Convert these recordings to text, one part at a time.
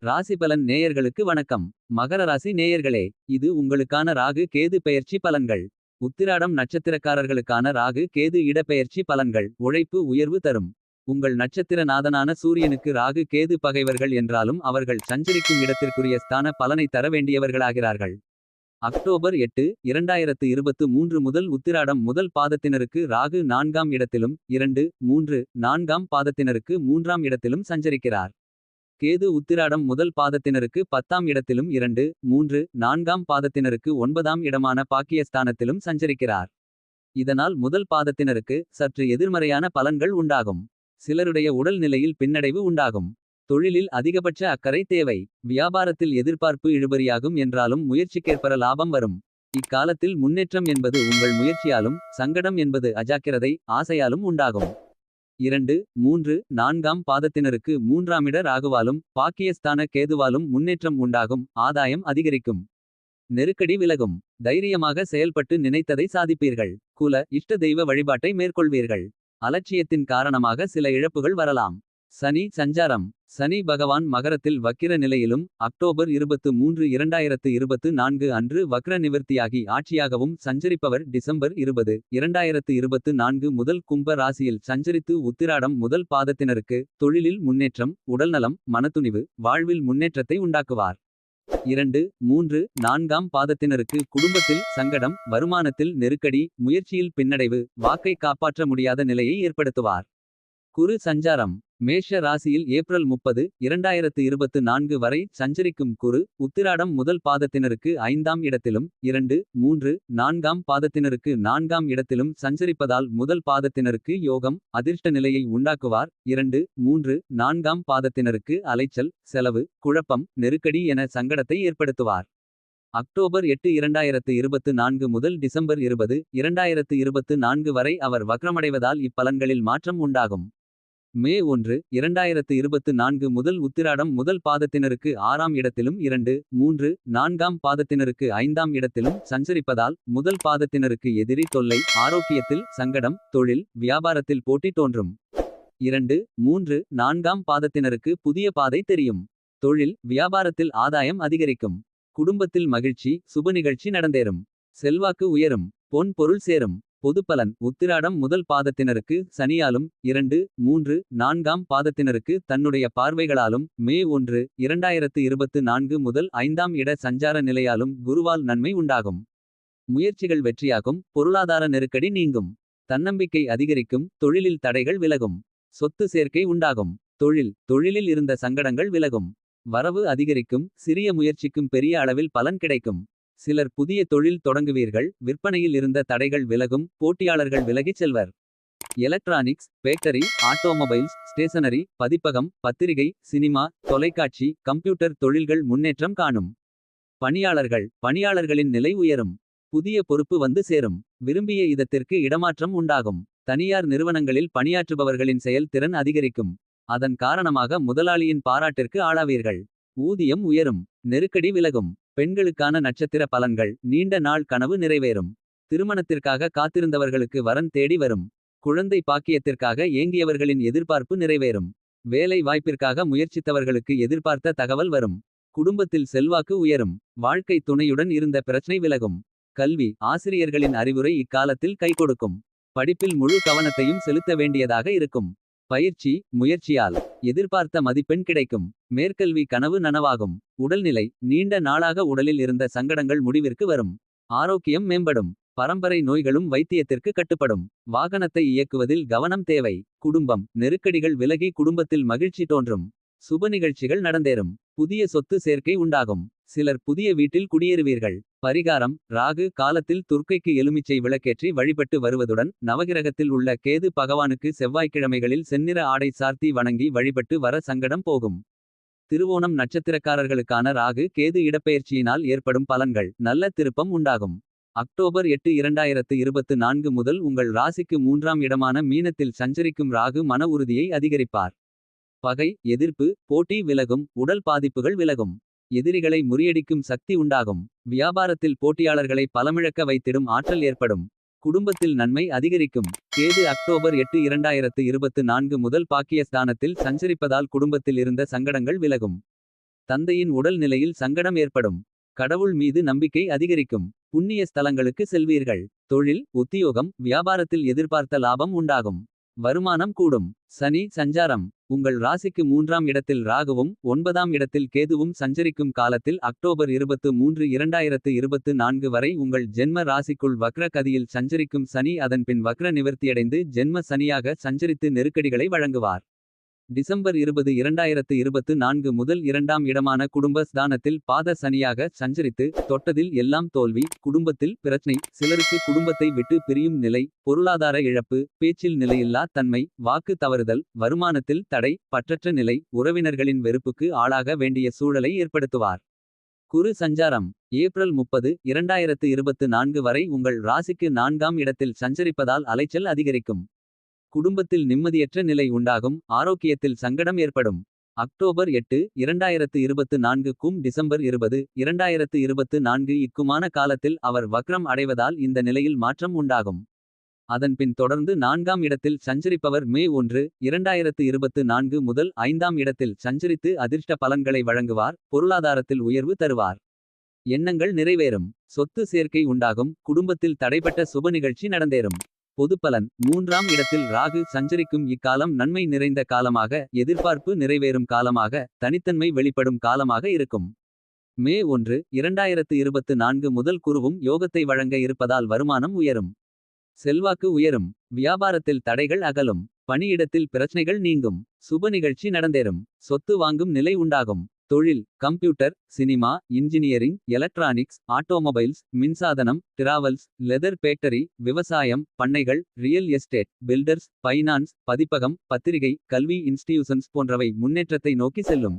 ராசிபலன் நேயர்களுக்கு வணக்கம். மகர ராசி நேயர்களே, இது உங்களுக்கான ராகு கேது பெயர்ச்சி பலன்கள். உத்திராடம் நட்சத்திரக்காரர்களுக்கான ராகு கேது இடப்பெயர்ச்சி பலன்கள். உழைப்பு உயர்வு தரும். உங்கள் நட்சத்திர நாதனான சூரியனுக்கு ராகு கேது பகைவர்கள் என்றாலும் அவர்கள் சஞ்சரிக்கும் இடத்திற்குரிய ஸ்தான பலனை தர வேண்டியவர்களாகிறார்கள். அக்டோபர் 8, 2023 முதல் உத்திராடம் முதல் பாதத்தினருக்கு ராகு 4ஆம் இடத்திலும் 2, 3, 4ஆம் பாதத்தினருக்கு 3ஆம் இடத்திலும் சஞ்சரிக்கிறார். கேது உத்திராடம் முதல் பாதத்தினருக்கு 10ஆம் இடத்திலும் 2, 3, 4ஆம் பாதத்தினருக்கு 9ஆம் இடமான பாக்கியஸ்தானத்திலும் சஞ்சரிக்கிறார். இதனால் முதல் பாதத்தினருக்கு சற்று எதிர்மறையான பலன்கள் உண்டாகும். சிலருடைய உடல் நிலையில் பின்னடைவு உண்டாகும். தொழிலில் அதிகபட்ச அக்கறை தேவை. வியாபாரத்தில் எதிர்பார்ப்பு இழுபறியாகும் என்றாலும் முயற்சிக்கேற்ப லாபம் வரும். இக்காலத்தில் முன்னேற்றம் என்பது உங்கள் முயற்சியாலும், சங்கடம் என்பது அஜாக்கிரதை, ஆசையாலும் உண்டாகும். 2, 3, 4ஆம் பாதத்தினருக்கு 3ஆம் இட ராகுவாலும் பாக்கியஸ்தான கேதுவாலும் முன்னேற்றம் உண்டாகும். ஆதாயம் அதிகரிக்கும். நெருக்கடி விலகும். தைரியமாக செயல்பட்டு நினைத்ததை சாதிப்பீர்கள். குல இஷ்ட தெய்வ வழிபாட்டை மேற்கொள்வீர்கள். அலட்சியத்தின் காரணமாக சில இழப்புகள் வரலாம். சனி சஞ்சாரம். சனி பகவான் மகரத்தில் வக்கிர நிலையிலும் அக்டோபர் 23, 2024 அன்று வக்ர நிவர்த்தியாகி ஆட்சியாகவும் சஞ்சரிப்பவர் டிசம்பர் 20, 2024 முதல் கும்ப ராசியில் சஞ்சரித்து உத்திராடம் முதல் பாதத்தினருக்கு தொழிலில் முன்னேற்றம், உடல்நலம், மனத்துணிவு, வாழ்வில் முன்னேற்றத்தை உண்டாக்குவார். 2, 3, 4ஆம் பாதத்தினருக்கு குடும்பத்தில் சங்கடம், வருமானத்தில் நெருக்கடி, முயற்சியில் பின்னடைவு, வாக்கை காப்பாற்ற முடியாத நிலையை ஏற்படுத்துவார். குரு சஞ்சாரம். மேஷ ராசியில் ஏப்ரல் 30, 2024 வரை சஞ்சரிக்கும் குரு உத்திராடம் முதல் பாதத்தினருக்கு 5ஆம் இடத்திலும் 2, 3, 4ஆம் பாதத்தினருக்கு 4ஆம் இடத்திலும் சஞ்சரிப்பதால் முதல் பாதத்தினருக்கு யோகம், அதிர்ஷ்ட நிலையை உண்டாக்குவார். 2, 3, 4ஆம் பாதத்தினருக்கு அலைச்சல், செலவு, குழப்பம், நெருக்கடி என சங்கடத்தை ஏற்படுத்துவார். அக்டோபர் 8, 2024 முதல் டிசம்பர் 20, 2024 வரை அவர் வக்ரமடைவதால் இப்பலன்களில் மாற்றம் உண்டாகும். மே 1, 2024 முதல் உத்திராடம் முதல் பாதத்தினருக்கு 6ஆம் இடத்திலும் 2, 3, 4ஆம் பாதத்தினருக்கு 5ஆம் இடத்திலும் சஞ்சரிப்பதால் முதல் பாதத்தினருக்கு எதிரி தொல்லை, ஆரோக்கியத்தில் சங்கடம், தொழில், வியாபாரத்தில் போட்டி தோன்றும். 2, 3, 4ஆம் பாதத்தினருக்கு புதிய பாதை தெரியும். தொழில், வியாபாரத்தில் ஆதாயம் அதிகரிக்கும். குடும்பத்தில் மகிழ்ச்சி, சுப நிகழ்ச்சி நடந்தேறும். செல்வாக்கு உயரும். பொன் பொருள் சேரும். பொதுப்பலன். உத்திராடம் முதல் பாதத்தினருக்கு சனியாலும் 2, 3, 4ஆம் பாதத்தினருக்கு தன்னுடைய பார்வைகளாலும் மே 1, 2024 முதல் 5ஆம் இட சஞ்சார நிலையாலும் குருவால் நன்மை உண்டாகும். முயற்சிகள் வெற்றியாகும். பொருளாதார நெருக்கடி நீங்கும். தன்னம்பிக்கை அதிகரிக்கும். தொழிலில் தடைகள் விலகும். சொத்து சேர்க்கை உண்டாகும். தொழிலில் இருந்த சங்கடங்கள் விலகும். வரவு அதிகரிக்கும். சிறிய முயற்சிக்கும் பெரிய அளவில் பலன் கிடைக்கும். சிலர் புதிய தொழில் தொடங்குவீர்கள். விற்பனையில் இருந்த தடைகள் விலகும். போட்டியாளர்கள் விலகிச் செல்வர். எலக்ட்ரானிக்ஸ், பேக்கரி, ஆட்டோமொபைல்ஸ், ஸ்டேஷனரி, பதிப்பகம், பத்திரிகை, சினிமா, தொலைக்காட்சி, கம்ப்யூட்டர் தொழில்கள் முன்னேற்றம் காணும். பணியாளர்களின் நிலை உயரும். புதிய பொறுப்பு வந்து சேரும். விரும்பிய இடத்திற்கு இடமாற்றம் உண்டாகும். தனியார் நிறுவனங்களில் பணியாற்றுபவர்களின் செயல் திறன் அதிகரிக்கும். அதன் காரணமாக முதலாளியின் பாராட்டிற்கு ஆளாவீர்கள். ஊதியம் உயரும். நெருக்கடி விலகும். பெண்களுக்கான நட்சத்திர பலன்கள். நீண்ட நாள் கனவு நிறைவேறும். திருமணத்திற்காக காத்திருந்தவர்களுக்கு வரன் தேடி வரும். குழந்தை பாக்கியத்திற்காக ஏங்கியவர்களின் எதிர்பார்ப்பு நிறைவேறும். வேலை வாய்ப்பிற்காக முயற்சித்தவர்களுக்கு எதிர்பார்த்த தகவல் வரும். குடும்பத்தில் செல்வாக்கு உயரும். வாழ்க்கை துணையுடன் இருந்த பிரச்சனை விலகும். கல்வி, ஆசிரியர்களின் அறிவுரை இக்காலத்தில் கை கொடுக்கும். படிப்பில் முழு கவனத்தையும் செலுத்த வேண்டியதாக இருக்கும். பயிற்சி, முயற்சியால் எதிர்பார்த்த மதிப்பெண் கிடைக்கும். மேற்கல்வி கனவு நனவாகும். உடல்நிலை. நீண்ட நாளாக உடலில் இருந்த சங்கடங்கள் முடிவிற்கு வரும். ஆரோக்கியம் மேம்படும். பரம்பரை நோய்களும் வைத்தியத்திற்கு கட்டுப்படும். வாகனத்தை இயக்குவதில் கவனம் தேவை. குடும்பம். நெருக்கடிகள் விலகி குடும்பத்தில் மகிழ்ச்சி தோன்றும். சுப நிகழ்ச்சிகள் நடந்தேறும். புதிய சொத்து சேர்க்கை உண்டாகும். சிலர் புதிய வீட்டில் குடியேறுவீர்கள். பரிகாரம். ராகு காலத்தில் துர்க்கைக்கு எலுமிச்சை விளக்கேற்றி வழிபட்டு வருவதுடன் நவகிரகத்தில் உள்ள கேது பகவானுக்கு செவ்வாய்க்கிழமைகளில் செந்நிற ஆடை சார்த்தி வணங்கி வழிபட்டு வர சங்கடம் போகும். திருவோணம் நட்சத்திரக்காரர்களுக்கான ராகு கேது இடப்பெயர்ச்சியினால் ஏற்படும் பலன்கள். நல்ல திருப்பம் உண்டாகும். அக்டோபர் 8, 2024 முதல் உங்கள் ராசிக்கு 3ஆம் இடமான மீனத்தில் சஞ்சரிக்கும் ராகு மன உறுதியை அதிகரிப்பார். பகை, எதிர்ப்பு, போட்டி விலகும். உடல் பாதிப்புகள் விலகும். எதிரிகளை முறியடிக்கும் சக்தி உண்டாகும். வியாபாரத்தில் போட்டியாளர்களை பலமிழக்க வைத்திடும் ஆற்றல் ஏற்படும். குடும்பத்தில் நன்மை அதிகரிக்கும். கேது அக்டோபர் 8, 2024 முதல் பாக்கியஸ்தானத்தில் சஞ்சரிப்பதால் குடும்பத்தில் இருந்த சங்கடங்கள் விலகும். தந்தையின் உடல் நிலையில் சங்கடம் ஏற்படும். கடவுள் மீது நம்பிக்கை அதிகரிக்கும். புண்ணிய ஸ்தலங்களுக்கு செல்வீர்கள். தொழில் உத்தியோகம் வியாபாரத்தில் எதிர்பார்த்த லாபம் உண்டாகும். வருமானம் கூடும். சனி சஞ்சாரம். உங்கள் ராசிக்கு 3ஆம் இடத்தில் ராகுவும் 9ஆம் இடத்தில் கேதுவும் சஞ்சரிக்கும் காலத்தில் அக்டோபர் 23 2024 வரை உங்கள் ஜென்ம ராசிக்குள் வக்ர கதியில் சஞ்சரிக்கும் சனி அதன்பின் வக்ர நிவர்த்தியடைந்து ஜென்ம சனியாக சஞ்சரித்து நெருக்கடிகளை வழங்குவார். டிசம்பர் 20 2024 முதல் 2ஆம் இடமான குடும்ப ஸ்தானத்தில் பாத சனியாக சஞ்சரித்து தொட்டதில் எல்லாம் தோல்வி. குடும்பத்தில் பிரச்சனை. சிலருக்கு குடும்பத்தை விட்டு பிரியும் நிலை. பொருளாதார இழப்பு. பேச்சில் நிலையில்லா தன்மை. வாக்கு தவறுதல். வருமானத்தில் தடை. பற்றற்ற நிலை. உறவினர்களின் வெறுப்புக்கு ஆளாக வேண்டிய சூழலை ஏற்படுத்துவார். குரு சஞ்சாரம். ஏப்ரல் 30 2024 வரை உங்கள் ராசிக்கு 4ஆம் இடத்தில் சஞ்சரிப்பதால் அலைச்சல் அதிகரிக்கும். குடும்பத்தில் நிம்மதியற்ற நிலை உண்டாகும். ஆரோக்கியத்தில் சங்கடம் ஏற்படும். அக்டோபர் 8 2024க்கும் டிசம்பர் 20 2024 இக்குமான காலத்தில் அவர் வக்ரம் அடைவதால் இந்த நிலையில் மாற்றம் உண்டாகும். அதன்பின் தொடர்ந்து 4ஆம் இடத்தில் சஞ்சரிப்பவர் மே 1 2024 முதல் 5ஆம் இடத்தில் சஞ்சரித்து அதிர்ஷ்ட பலன்களை வழங்குவார். பொருளாதாரத்தில் உயர்வு தருவார். எண்ணங்கள் நிறைவேறும். சொத்து சேர்க்கை உண்டாகும். குடும்பத்தில் தடைப்பட்ட சுப நிகழ்ச்சி நடந்தேறும். பொதுப்பலன். 3ஆம் இடத்தில் ராகு சஞ்சரிக்கும் இக்காலம் நன்மை நிறைந்த காலமாக. எதிர்பார்ப்பு நிறைவேறும் காலமாக. தனித்தன்மை வெளிப்படும் காலமாக இருக்கும். மே 1 2024 முதல் குருவும் யோகத்தை வழங்க இருப்பதால் வருமானம் உயரும். செல்வாக்கு உயரும். வியாபாரத்தில் தடைகள் அகலும். பணியிடத்தில் பிரச்சனைகள் நீங்கும். சுப நிகழ்ச்சி நடந்தேறும். சொத்து வாங்கும் நிலை உண்டாகும். தொழில் computer cinema engineering electronics automobiles மின்சாதனம் டிராவல்ஸ் லெதர் ஃபேக்டரி விவசாயம் பண்ணைகள் ரியல் எஸ்டேட் பில்டர்ஸ் பைனான்ஸ் பதிப்பகம் பத்திரிகை கல்வி இன்ஸ்டிடியூஷன்ஸ் போன்றவை முன்னேற்றத்தை நோக்கி செல்லும்.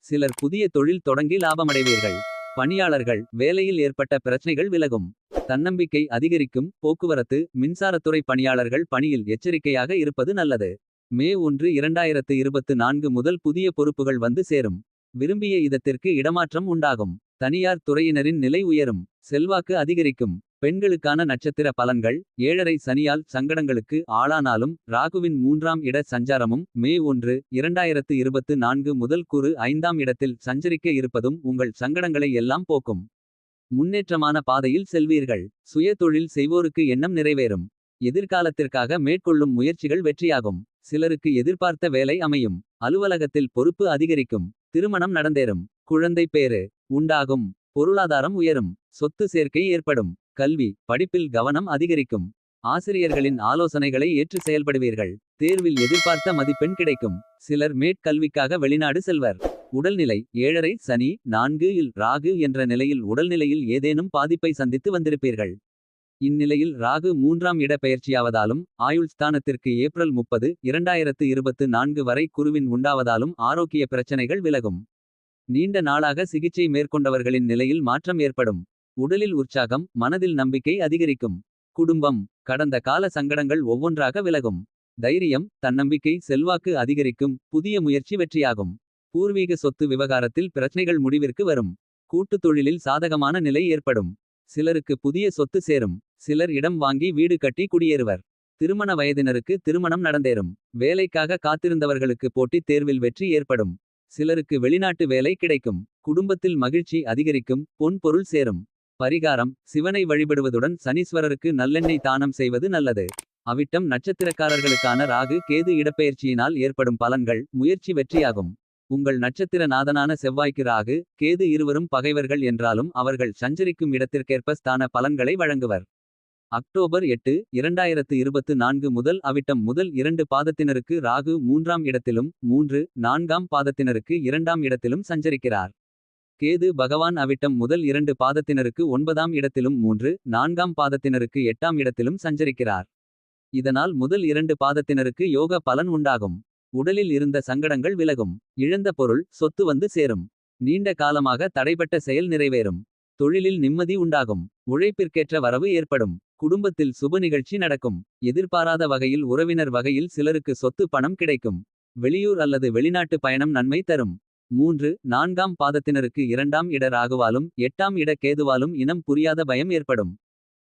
சிலர் புதிய தொழில் தொடங்கி லாபமடைவீர்கள். பணியாளர்கள் வேலையில் ஏற்பட்ட பிரச்சனைகள் விலகும். தன்னம்பிக்கை அதிகரிக்கும். போக்குவரத்து மின்சாரத்துறை பணியாளர்கள் பணியில் எச்சரிக்கையாக இருப்பது நல்லது. மே 1 2024 முதல் புதிய பொறுப்புகள் வந்து சேரும். விரும்பிய இதத்திற்கு இடமாற்றம் உண்டாகும். தனியார் துறையினரின் நிலை உயரும். செல்வாக்கு அதிகரிக்கும். பெண்களுக்கான நட்சத்திர பலன்கள். 7.5 சனியால் சங்கடங்களுக்கு ஆளானாலும் ராகுவின் 3ஆம் இட சஞ்சாரமும் மே 1 2024 முதல் குரு 5ஆம் இடத்தில் சஞ்சரிக்க இருப்பதும் உங்கள் சங்கடங்களை எல்லாம் போக்கும். முன்னேற்றமான பாதையில் செல்வீர்கள். சுய தொழில் செய்வோருக்கு எண்ணம் நிறைவேறும். எதிர்காலத்திற்காக மேற்கொள்ளும் முயற்சிகள் வெற்றியாகும். சிலருக்கு எதிர்பார்த்த வேலை அமையும். அலுவலகத்தில் பொறுப்பு அதிகரிக்கும். திருமணம் நடந்தேறும். குழந்தை பேறு உண்டாகும். பொருளாதாரம் உயரும். சொத்து சேர்க்கை ஏற்படும். கல்வி படிப்பில் கவனம் அதிகரிக்கும். ஆசிரியர்களின் ஆலோசனைகளை ஏற்று செயல்படுவீர்கள். தேர்வில் எதிர்பார்த்த மதிப்பெண் கிடைக்கும். சிலர் மேற்கல்விக்காக வெளிநாடு செல்வர். உடல்நிலை 7.5 சனி 4 இல் ராகு என்ற நிலையில் உடல்நிலையில் ஏதேனும் பாதிப்பை சந்தித்து வந்திருப்பீர்கள். இந்நிலையில் ராகு 3ஆம் இட பெயர்ச்சியாவதாலும் ஆயுள் ஸ்தானத்திற்கு ஏப்ரல் 30 2024 வரை குருவின் உண்டாவதாலும் ஆரோக்கிய பிரச்சனைகள் விலகும். நீண்ட நாளாக சிகிச்சை மேற்கொண்டவர்களின் நிலையில் மாற்றம் ஏற்படும். உடலில் உற்சாகம் மனதில் நம்பிக்கை அதிகரிக்கும். குடும்பம் கடந்த கால சங்கடங்கள் ஒவ்வொன்றாக விலகும். தைரியம் தன்னம்பிக்கை செல்வாக்கு அதிகரிக்கும். புதிய முயற்சி வெற்றியாகும். பூர்வீக சொத்து விவகாரத்தில் பிரச்சனைகள் முடிவிற்கு வரும். கூட்டுத் தொழிலில் சாதகமான நிலை ஏற்படும். சிலருக்கு புதிய சொத்து சேரும். சிலர் இடம் வாங்கி வீடு கட்டி குடியேறுவர். திருமண வயதினருக்கு திருமணம் நடந்தேறும். வேலைக்காக காத்திருந்தவர்களுக்கு போட்டித் தேர்வில் வெற்றி ஏற்படும். சிலருக்கு வெளிநாட்டு வேலை கிடைக்கும். குடும்பத்தில் மகிழ்ச்சி அதிகரிக்கும். பொன் பொருள் சேரும். பரிகாரம் சிவனை வழிபடுவதுடன் சனீஸ்வரருக்கு நல்லெண்ணெய் தானம் செய்வது நல்லது. அவிட்டம் நட்சத்திரக்காரர்களுக்கான ராகு கேது இடப்பெயர்ச்சியினால் ஏற்படும் பலன்கள். முயற்சி வெற்றியாகும். உங்கள் நட்சத்திர நாதனான செவ்வாய்க்கு ராகு கேது இருவரும் பகைவர்கள் என்றாலும் அவர்கள் சஞ்சரிக்கும் இடத்திற்கேற்ப ஸ்தான பலன்களை வழங்குவர். அக்டோபர் 8 2024 முதல் அவிட்டம் முதல் 2 பாதத்தினருக்கு ராகு 3ஆம் இடத்திலும் 3 4ஆம் பாதத்தினருக்கு 2ஆம் இடத்திலும் சஞ்சரிக்கிறார். கேது பகவான் அவிட்டம் முதல் 2 பாதத்தினருக்கு 9ஆம் இடத்திலும் 3 4ஆம் பாதத்தினருக்கு 8ஆம் இடத்திலும் சஞ்சரிக்கிறார். இதனால் முதல் 2 பாதத்தினருக்கு யோக பலன் உண்டாகும். உடலில் இருந்த சங்கடங்கள் விலகும். இழந்த பொருள் சொத்து வந்து சேரும். நீண்ட காலமாக தடைபட்ட செயல் நிறைவேறும். தொழிலில் நிம்மதி உண்டாகும். உழைப்பிற்கேற்ற வரவு ஏற்படும். குடும்பத்தில் சுப நிகழ்ச்சி நடக்கும். எதிர்பாராத வகையில் உறவினர் வகையில் சிலருக்கு சொத்து பணம் கிடைக்கும். வெளியூர் அல்லது வெளிநாட்டு பயணம் நன்மை தரும். 3 4ஆம் பாதத்தினருக்கு 2ஆம் இட ராகுவாலும் 8ஆம் இட கேதுவாலும் இனம் புரியாத பயம் ஏற்படும்.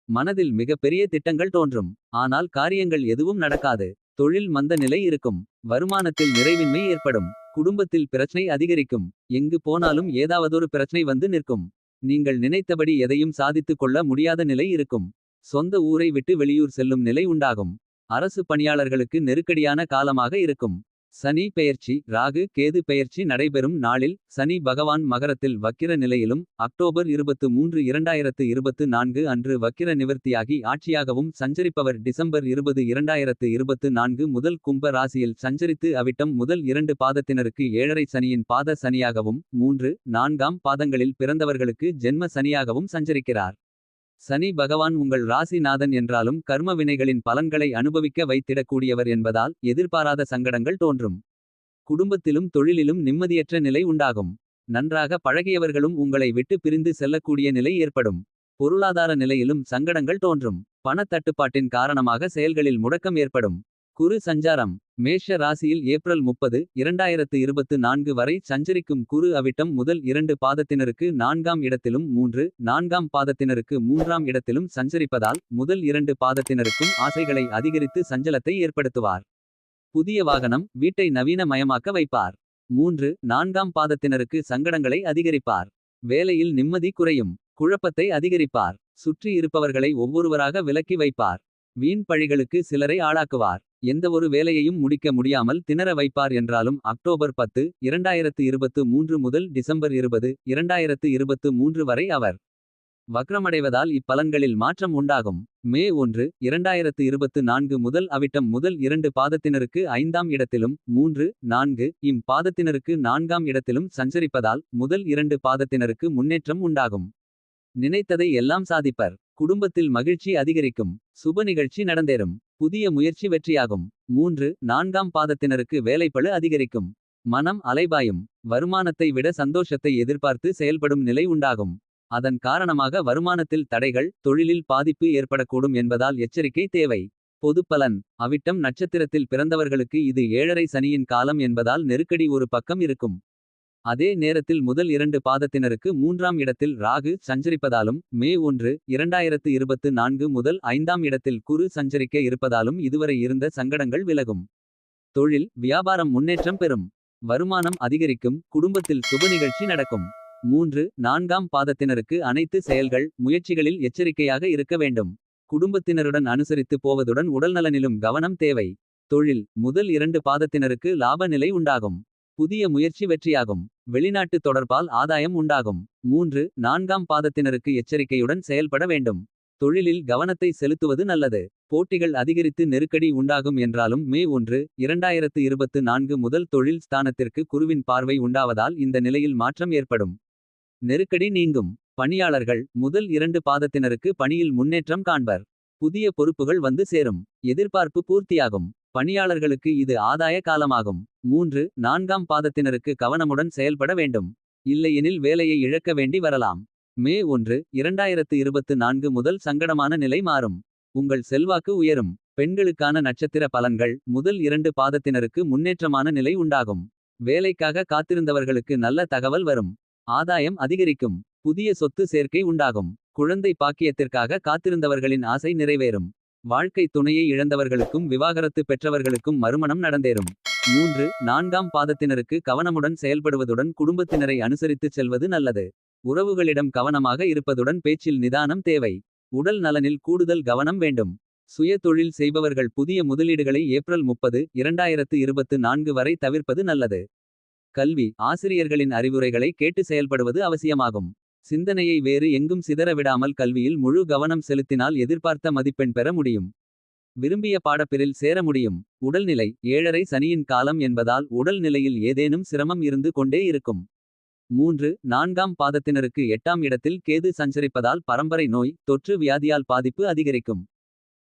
மனதில் மிக பெரிய திட்டங்கள் தோன்றும். ஆனால் காரியங்கள் எதுவும் நடக்காது. தொழில் மந்த நிலை இருக்கும். வருமானத்தில் நிறைவின்மை ஏற்படும். குடும்பத்தில் பிரச்சனை அதிகரிக்கும். எங்கு போனாலும் ஏதாவதொரு பிரச்சனை வந்து நிற்கும். நீங்கள் நினைத்தபடி எதையும் சாதித்துக் கொள்ள முடியாத நிலை இருக்கும். சொந்த ஊரை விட்டு வெளியூர் செல்லும் நிலை உண்டாகும். அரசு பணியாளர்களுக்கு நெருக்கடியான காலமாக இருக்கும். சனி பெயர்ச்சி ராகு கேது பெயர்ச்சி நடைபெறும் நாளில் சனி பகவான் மகரத்தில் வக்கிர நிலையிலும் அக்டோபர் 23 2024 அன்று வக்கிர நிவர்த்தியாகி ஆட்சியாகவும் சஞ்சரிப்பவர் டிசம்பர் 20 2024 முதல் கும்ப ராசியில் சஞ்சரித்து அவிட்டம் முதல் 2 பாதத்தினருக்கு ஏழரை சனியின் பாத சனியாகவும் 3, 4ஆம் பாதங்களில் பிறந்தவர்களுக்கு ஜென்ம சனியாகவும் சஞ்சரிக்கிறார். சனி பகவான் உங்கள் ராசிநாதன் என்றாலும் கர்ம வினைகளின் பலன்களை அனுபவிக்க வைத்திடக்கூடியவர் என்பதால் எதிர்பாராத சங்கடங்கள் தோன்றும். குடும்பத்திலும் தொழிலிலும் நிம்மதியற்ற நிலை உண்டாகும். நன்றாக பழகியவர்களும் உங்களை விட்டு பிரிந்து செல்லக்கூடிய நிலை ஏற்படும். பொருளாதார நிலையிலும் சங்கடங்கள் தோன்றும். பணத்தட்டுப்பாட்டின் காரணமாக செயல்களில் முடக்கம் ஏற்படும். குரு சஞ்சாரம் மேஷ ராசியில் ஏப்ரல் 30, 2024 வரை சஞ்சரிக்கும் குரு அவிட்டம் முதல் 2 பாதத்தினருக்கு 4ஆம் இடத்திலும் 3, 4ஆம் பாதத்தினருக்கு 3ஆம் இடத்திலும் சஞ்சரிப்பதால் முதல் 2 பாதத்தினருக்கும் ஆசைகளை அதிகரித்து சஞ்சலத்தை ஏற்படுத்துவார். புதிய வாகனம் வீட்டை நவீன மயமாக்க வைப்பார். 3, 4ஆம் பாதத்தினருக்கு சங்கடங்களை அதிகரிப்பார். வேலையில் நிம்மதி குறையும். குழப்பத்தை அதிகரிப்பார். சுற்றி இருப்பவர்களை ஒவ்வொருவராக விலக்கி வைப்பார். வீண் பழிகளுக்கு சிலரை ஆளாக்குவார். எந்தவொரு வேலையையும் முடிக்க முடியாமல் திணற வைப்பார் என்றாலும் அக்டோபர் 10, 2023 முதல் டிசம்பர் 20, 2023 வரை அவர் வக்ரமடைவதால் இப்பலன்களில் மாற்றம் உண்டாகும். மே 1, 2024 முதல் அவிட்டம் முதல் 2 பாதத்தினருக்கு 5ஆம் இடத்திலும் 3, 4 இம் பாதத்தினருக்கு 4ஆம் இடத்திலும் சஞ்சரிப்பதால் முதல் 2 பாதத்தினருக்கு முன்னேற்றம் உண்டாகும். நினைத்ததை எல்லாம் சாதிப்பர். குடும்பத்தில் மகிழ்ச்சி அதிகரிக்கும். சுப நிகழ்ச்சி நடந்தேறும். புதிய முயற்சி வெற்றியாகும். 3, 4ஆம் பாதத்தினருக்கு வேலைப்பளு அதிகரிக்கும். மனம் அலைபாயும். வருமானத்தை விட சந்தோஷத்தை எதிர்பார்த்து செயல்படும் நிலை உண்டாகும். அதன் காரணமாக வருமானத்தில் தடைகள் தொழிலில் பாதிப்பு ஏற்படக்கூடும் என்பதால் எச்சரிக்கை தேவை. பொதுப்பலன் அவிட்டம் நட்சத்திரத்தில் பிறந்தவர்களுக்கு இது ஏழரை சனியின் காலம் என்பதால் நெருக்கடி ஒரு பக்கம் இருக்கும். அதே நேரத்தில் முதல் 2 பாதத்தினருக்கு 3ஆம் இடத்தில் ராகு சஞ்சரிப்பதாலும் மே 1, 2024 முதல் 5ஆம் இடத்தில் குரு சஞ்சரிக்க இருப்பதாலும் இதுவரை இருந்த சங்கடங்கள் விலகும். தொழில் வியாபாரம் முன்னேற்றம் பெறும். வருமானம் அதிகரிக்கும். குடும்பத்தில் சுப நிகழ்ச்சி நடக்கும். 3, 4ஆம் பாதத்தினருக்கு அனைத்து செயல்கள் முயற்சிகளில் எச்சரிக்கையாக இருக்க வேண்டும். குடும்பத்தினருடன் அனுசரித்து போவதுடன் உடல்நலனிலும் கவனம் தேவை. தொழில் முதல் 2 பாதத்தினருக்கு லாப நிலை உண்டாகும். புதிய முயற்சி வெற்றியாகும். வெளிநாட்டு தொடர்பால் ஆதாயம் உண்டாகும். 3, 4ஆம் பாதத்தினருக்கு எச்சரிக்கையுடன் செயல்பட வேண்டும். தொழிலில் கவனத்தை செலுத்துவது நல்லது. போட்டிகள் அதிகரித்து நெருக்கடி உண்டாகும் என்றாலும் மே 1, 2024 முதல் தொழில் ஸ்தானத்திற்கு குருவின் பார்வை உண்டாவதால் இந்த நிலையில் மாற்றம் ஏற்படும். நெருக்கடி நீங்கும். பணியாளர்கள் முதல் 2 பாதத்தினருக்கு பணியில் முன்னேற்றம் காண்பர். புதிய பொறுப்புகள் வந்து சேரும். எதிர்பார்ப்பு பூர்த்தியாகும். பணியாளர்களுக்கு இது ஆதாய காலமாகும். 3, 4ஆம் பாதத்தினருக்கு கவனமுடன் செயல்பட வேண்டும். இல்லையெனில் வேலையை இழக்க வேண்டி வரலாம். மே 1, 2024 முதல் சங்கடமான நிலை மாறும். உங்கள் செல்வாக்கு உயரும். பெண்களுக்கான நட்சத்திர பலன்கள் முதல் 2 பாதத்தினருக்கு முன்னேற்றமான நிலை உண்டாகும். வேலைக்காக காத்திருந்தவர்களுக்கு நல்ல தகவல் வரும். ஆதாயம் அதிகரிக்கும். புதிய சொத்து சேர்க்கை உண்டாகும். குழந்தை பாக்கியத்திற்காக காத்திருந்தவர்களின் ஆசை நிறைவேறும். வாழ்க்கை துணையை இழந்தவர்களுக்கும் விவாகரத்து பெற்றவர்களுக்கும் மறுமணம் நடந்தேறும். 3, 4ஆம் பாதத்தினருக்கு கவனமுடன் செயல்படுவதுடன் குடும்பத்தினரை அனுசரித்துச் செல்வது நல்லது. உறவுகளிடம் கவனமாக இருப்பதுடன் பேச்சில் நிதானம் தேவை. உடல் நலனில் கூடுதல் கவனம் வேண்டும். சுய தொழில் செய்பவர்கள் புதிய முதலீடுகளை ஏப்ரல் 30, 2024 வரை தவிர்ப்பது நல்லது. கல்வி ஆசிரியர்களின் அறிவுரைகளை கேட்டு செயல்படுவது அவசியமாகும். சிந்தனையை வேறு எங்கும் சிதற விடாமல் கல்வியில் முழு கவனம் செலுத்தினால் எதிர்பார்த்த மதிப்பெண் பெற முடியும். விரும்பிய பாடப்பிரில் சேர முடியும். உடல்நிலை ஏழரை சனியின் காலம் என்பதால் உடல் நிலையில் ஏதேனும் சிரமம் இருந்து கொண்டே இருக்கும். 3, 4ஆம் பாதத்தினருக்கு 8ஆம் இடத்தில் கேது சஞ்சரிப்பதால் பரம்பரை நோய் தொற்று வியாதியால் பாதிப்பு அதிகரிக்கும்.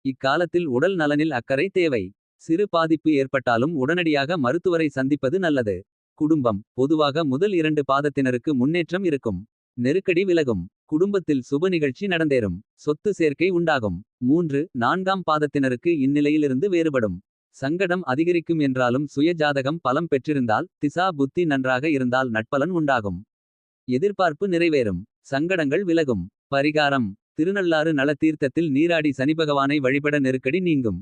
இக்காலத்தில் உடல் நலனில் அக்கறை தேவை. சிறு பாதிப்பு ஏற்பட்டாலும் உடனடியாக மருத்துவரை சந்திப்பது நல்லது. குடும்பம் பொதுவாக முதல் 2 பாதத்தினருக்கு முன்னேற்றம் இருக்கும். நெருக்கடி விலகும். குடும்பத்தில் சுப நிகழ்ச்சி நடந்தேறும். சொத்து சேர்க்கை உண்டாகும். 3, 4ஆம் பாதத்தினருக்கு இந்நிலையிலிருந்து வேறுபடும். சங்கடம் அதிகரிக்கும் என்றாலும் சுய ஜாதகம் பலம் பெற்றிருந்தால் திசா புத்தி நன்றாக இருந்தால் நட்பலன் உண்டாகும். எதிர்பார்ப்பு நிறைவேறும். சங்கடங்கள் விலகும். பரிகாரம் திருநள்ளாறு நல தீர்த்தத்தில் நீராடி சனிபகவானை வழிபட நெருக்கடி நீங்கும்.